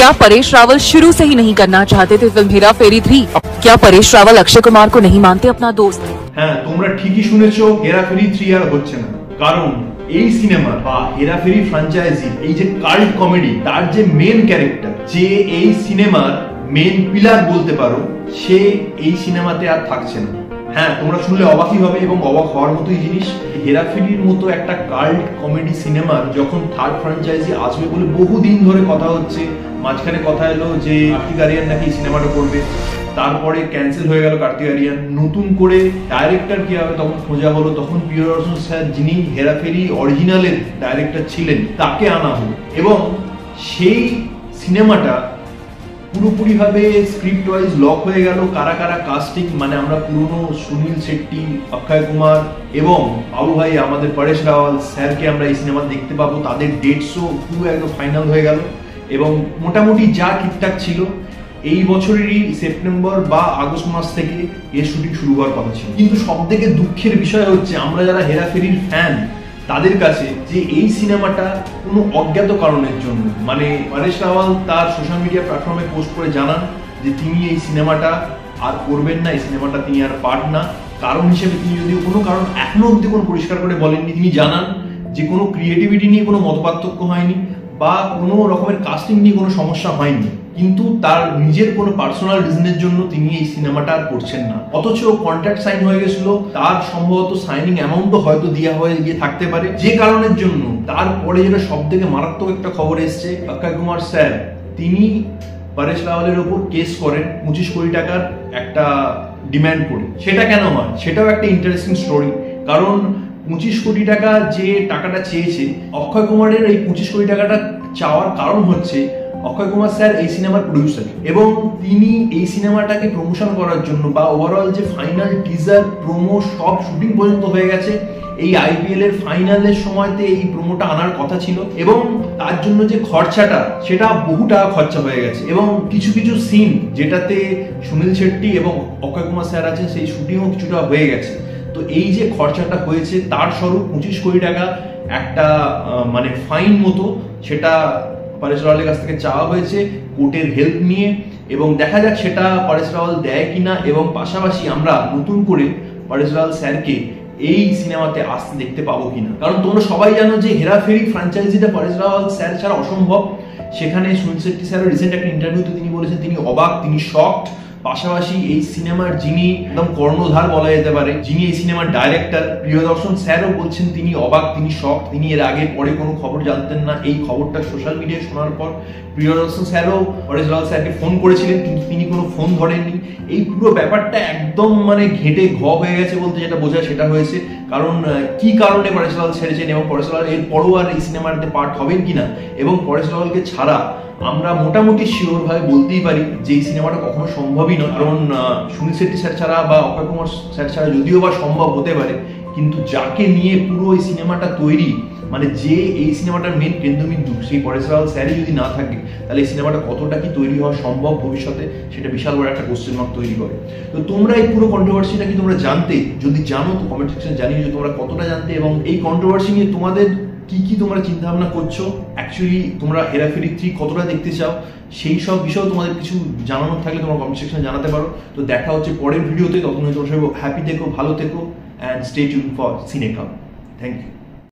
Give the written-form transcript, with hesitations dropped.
क्या परेश रावल शुरू से ही नहीं करना चाहते थे फिल्म हेरा फेरी 3? क्या परेश रावल अक्षय कुमार को नहीं मानते अपना दोस्त? হ্যাঁ, তোমরা ঠিকই শুনেছো, হেরাফেরি 3 আর হচ্ছে না। কারণ এই সিনেমা বা হেরাফেরি ফ্র্যাঞ্চাইজি এই যে কাল্ট কমেডি, তার যে মেন ক্যারেক্টার, যে এই সিনেমার মেন পিলার বলতে পারো, সে এই সিনেমাতে আর থাকছে না। হ্যাঁ, তোমরা শুনলে অবাকই হবে এবং অবাক হওয়ার মতোই জিনিস। হেরাফেরির মতো একটা কাল্ট কমেডি সিনেমার যখন থার্ড ফ্র্যাঞ্চাইজি আসবে বলে বহুদিন ধরে কথা হচ্ছে, মাঝখানে কথা এলো যে কার্তিক আরিয়ান নাকি সিনেমাটা করবে, তারপরে ক্যান্সেল হয়ে গেল কার্তিক আরিয়ান। নতুন করে ডাইরেক্টর কি হবে তখন খোঁজা হলো, তখন প্রিয়দর্শন স্যার যিনি হেরাফেরি অরিজিনালের ডাইরেক্টর ছিলেন তাকে আনা হলো এবং সেই সিনেমাটা পুরোপুরিভাবে স্ক্রিপ্ট ওয়াইজ লক হয়ে গেল। কারা কারা কাস্টিং, মানে আমরা পুরনো সুনীল শেট্টি, অক্ষয় কুমার এবং বাবু ভাই আমাদের পরেশ রাওয়াল স্যারকে আমরা এই সিনেমা দেখতে পাবো, তাদের ডেটসও পুরো একদম ফাইনাল হয়ে গেল এবং মোটামুটি যা ঠিকঠাক ছিল এই বছরেরই সেপ্টেম্বর বা আগস্ট মাস থেকে এর শুটিং শুরু হওয়ার কথা ছিল। কিন্তু সব থেকে দুঃখের বিষয় হচ্ছে আমরা যারা হেরাফেরির ফ্যান তাদের কাছে যে এই সিনেমাটা কোনো অজ্ঞাত কারণের জন্য, মানে পরেশ রাওয়াল তার সোশ্যাল মিডিয়া প্ল্যাটফর্মে পোস্ট করে জানান যে তিনি এই সিনেমাটা আর করবেন না, এই সিনেমাটা তিনি আর পার্ট না। কারণ হিসেবে তিনি যদিও কোনো কারণ এখনো অব্দি কোনো পরিষ্কার করে বলেননি। তিনি জানান যে কোনো ক্রিয়েটিভিটি নিয়ে কোনো মতপার্থক্য হয়নি বা কোনো রকমের কাস্টিং নিয়ে কোনো সমস্যা হয়নি, কিন্তু তার নিজের কোনো পার্সোনাল রিজনের জন্য তিনি এই সিনেমাটা আর করছেন না। অথচ কন্ট্রাক্ট সাইন হয়ে গেছিল, তার সম্ভবত সাইনিং অ্যামাউন্টও হয়তো দেওয়া হয়ে গিয়ে থাকতে পারে, যে কারণের জন্য তারপরে যেটা সব থেকে মারাত্মক একটা খবর এসছে, অক্ষয় কুমার স্যার তিনি পরেশ রাওয়ালের ওপর কেস করেন 25 কোটি টাকার একটা ডিম্যান্ড করে। সেটা কেন হয় সেটাও একটা ইন্টারেস্টিং স্টোরি। কারণ 25 কোটি টাকা যে টাকাটা চেয়েছে অক্ষয় কুমারের, এই 25 কোটি টাকাটা চাওয়ার কারণ হচ্ছে অক্ষয় কুমার স্যার এই সিনেমার প্রডিউসার এবং তিনি এই সিনেমাটাকে প্রমোশন করার জন্য বা ওভারঅল যে ফাইনাল টিজার, প্রোমো সব শুটিং পর্যন্ত হয়ে গেছে, এই আইপিএল এর ফাইনালের সময়তে এই প্রোমোটা আনার কথা ছিল এবং তার জন্য যে খরচাটা সেটা বহু টাকা খরচা হয়ে গেছে এবং কিছু কিছু সিন যেটাতে সুনীল শেট্টি এবং অক্ষয় কুমার স্যার আছেন সেই শুটিংও কিছুটা হয়ে গেছে। তো এই যে খরচাটা হয়েছে তার স্বরূপ 25 কোটি টাকা একটা মানে ফাইন মতো সেটা পরেশ রাওয়ালের কাছ থেকে চাওয়া হয়েছে কোর্টের হেল্প নিয়ে এবং দেখা যাক সেটা পরেশ রাওয়াল দেয় কিনা এবং পাশাপাশি আমরা নতুন করে পরেশ রাওয়াল স্যারকে এই সিনেমাতে আসতে দেখতে পাবো কিনা। কারণ তোমরা সবাই জানো যে হেরাফেরি ফ্র্যাঞ্চাইজিটা পরেশ রাওয়াল স্যার ছাড়া অসম্ভব। সেখানে সুনীল শেট্টি স্যারের রিসেন্ট একটা ইন্টারভিউতে তিনি বলেছেন তিনি অবাক, তিনি শকড। পাশাপাশি এই সিনেমার যিনি একদম কর্ণধার বলা যেতে পারে, যিনি এই সিনেমার ডাইরেক্টর প্রিয়দর্শন স্যারও বলছেন তিনি অবাক, তিনি শক। তিনি এর আগে পরে কোনো খবর জানতেন না, এই খবরটা সোশ্যাল মিডিয়ায় শোনার পর প্রিয়দর্শন স্যারও পরেশ রাওয়াল স্যারকে ফোন করেছিলেন কিন্তু তিনি কোনো ফোন ধরেননি। এই পুরো ব্যাপারটা একদম মানে ঘেটে হয়ে গেছে বলতে যেটা বোঝায় সেটা হয়েছে। কারণ কি কারণে পরেশ রাওয়াল ছেড়েছেন এবং পরেশ রাওয়াল এর পরও আর এই সিনেমাতে পার্ট হবেন কিনা এবং পরেশ রাওয়ালকে ছাড়া আমরা মোটামুটি শিওর ভাবে বলতেই পারি যে এই সিনেমাটা কখনো সম্ভবই নয়। কারণ সুনীল শেট্টি স্যার ছাড়া বা অক্ষয় কুমার স্যার ছাড়া যদিও বা সম্ভব হতে পারে, কিন্তু যাকে নিয়ে পুরো এই সিনেমাটা তৈরি, মানে যে এই সিনেমাটার মেন কেন্দ্রবিন্দু, সেই পরেশ রাওয়াল স্যারই যদি না থাকে তাহলে এই সিনেমাটা কতটা কি তৈরি হওয়া সম্ভব ভবিষ্যতে সেটা বিশাল বড় একটা কোশ্চেন মার্ক তৈরি করে। তো তোমরা এই পুরো কন্ট্রোভার্সিটা কি তোমরা জানতে? যদি জানো তো কমেন্ট সেকশনে জানিয়ে যে তোমরা কতটা জানতে এবং এই কন্ট্রোভার্সি নিয়ে তোমাদের কি কি তোমরা চিন্তা ভাবনা করছো, অ্যাকচুয়ালি তোমরা হেরাফেরি 3 কতটা দেখতে চাও, সেই সব বিষয়েও তোমাদের কিছু জানানোর থাকলে তোমরা কমেন্ট সেকশনে জানাতে পারো। তো দেখা হচ্ছে পরের ভিডিওতে, তখন তোমরা সবাই হ্যাপি থেকো, ভালো থেকো, and stay tune for Cinecom. Thank you.